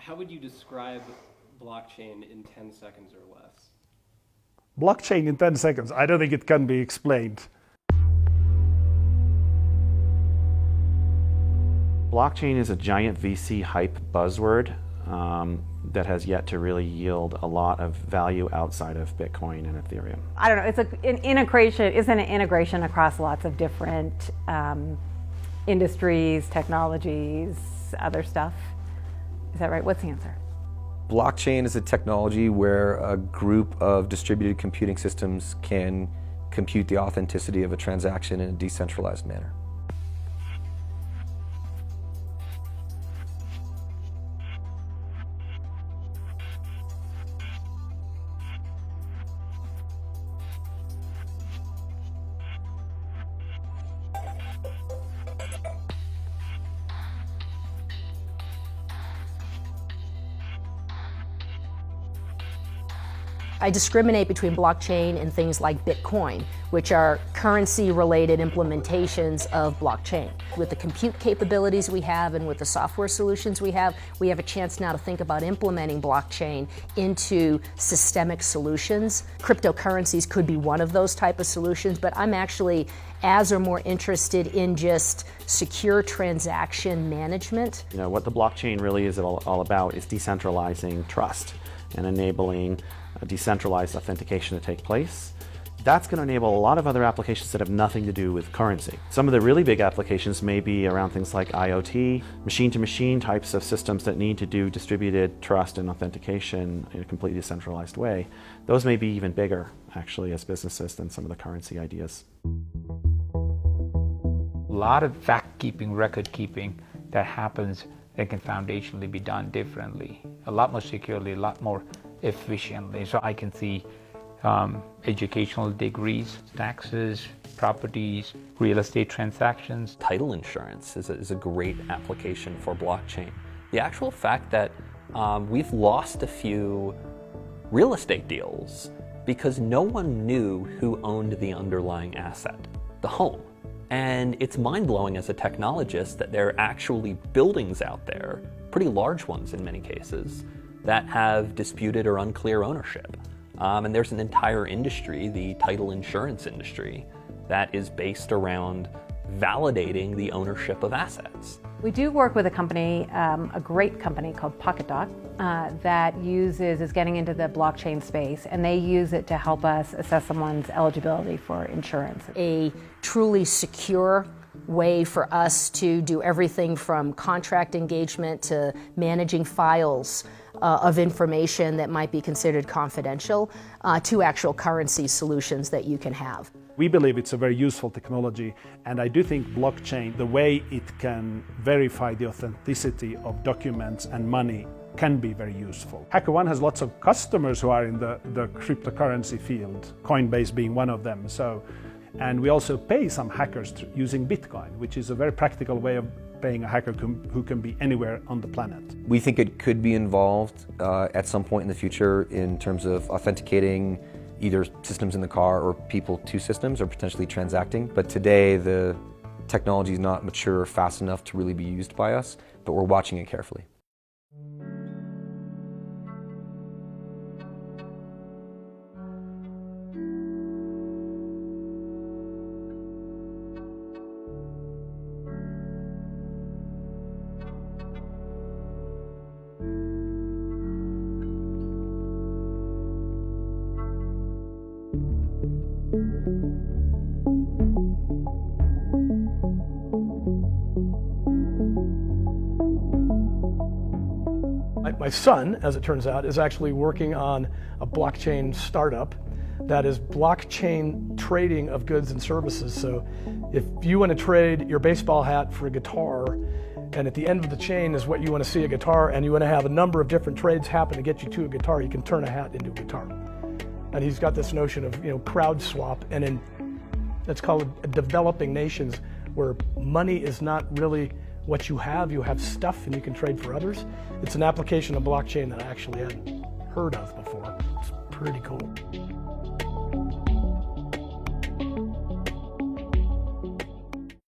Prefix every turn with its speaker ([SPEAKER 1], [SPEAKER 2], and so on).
[SPEAKER 1] How would you describe blockchain in 10 seconds or less?
[SPEAKER 2] Blockchain in 10 seconds, I don't think it can be explained.
[SPEAKER 3] Blockchain is a giant VC hype buzzword that has yet to really yield a lot of value outside of Bitcoin and Ethereum.
[SPEAKER 4] I don't know, it's an integration, isn't an integration across lots of different industries, technologies, other stuff. Is that right? What's the answer?
[SPEAKER 5] Blockchain is a technology where a group of distributed computing systems can compute the authenticity of a transaction in a decentralized manner.
[SPEAKER 6] I discriminate between blockchain and things like Bitcoin, which are currency-related implementations of blockchain. With the compute capabilities we have and with the software solutions we have a chance now to think about implementing blockchain into systemic solutions. Cryptocurrencies could be one of those type of solutions, but I'm actually as or more interested in just secure transaction management.
[SPEAKER 3] You know, what the blockchain really is all about is decentralizing trust and enabling a decentralized authentication to take place. That's going to enable a lot of other applications that have nothing to do with currency. Some of the really big applications may be around things like IoT, machine-to-machine types of systems that need to do distributed trust and authentication in a completely decentralized way. Those may be even bigger, actually, as businesses than some of the currency ideas.
[SPEAKER 7] A lot of fact-keeping, record-keeping that happens that can foundationally be done differently, a lot more securely, a lot more efficiently. So I can see educational degrees, taxes, properties, real estate transactions.
[SPEAKER 8] Title insurance is a great application for blockchain. The actual fact that we've lost a few real estate deals because no one knew who owned the underlying asset, the home. And it's mind-blowing as a technologist that there are actually buildings out there, pretty large ones in many cases, that have disputed or unclear ownership. And there's an entire industry, the title insurance industry, that is based around validating the ownership of assets.
[SPEAKER 4] We do work with a company, a great company called PocketDoc, that is getting into the blockchain space, and they use it to help us assess someone's eligibility for insurance.
[SPEAKER 6] A truly secure way for us to do everything from contract engagement to managing files of information that might be considered confidential to actual currency solutions that you can have.
[SPEAKER 2] We believe it's a very useful technology, and I do think blockchain, the way it can verify the authenticity of documents and money, can be very useful. HackerOne has lots of customers who are in the cryptocurrency field, Coinbase being one of them. And we also pay some hackers using Bitcoin, which is a very practical way of paying a hacker who can be anywhere on the planet.
[SPEAKER 5] We think it could be involved at some point in the future in terms of authenticating either systems in the car or people to systems or potentially transacting. But today the technology is not mature or fast enough to really be used by us, but we're watching it carefully.
[SPEAKER 9] My son, as it turns out, is actually working on a blockchain startup that is blockchain trading of goods and services. So if you want to trade your baseball hat for a guitar, and at the end of the chain is what you want to see, a guitar, and you want to have a number of different trades happen to get you to a guitar, you can turn a hat into a guitar. And he's got this notion of crowd swap, and it's called developing nations, where money is not really what you have stuff and you can trade for others. It's an application of blockchain that I actually hadn't heard of before. It's pretty cool.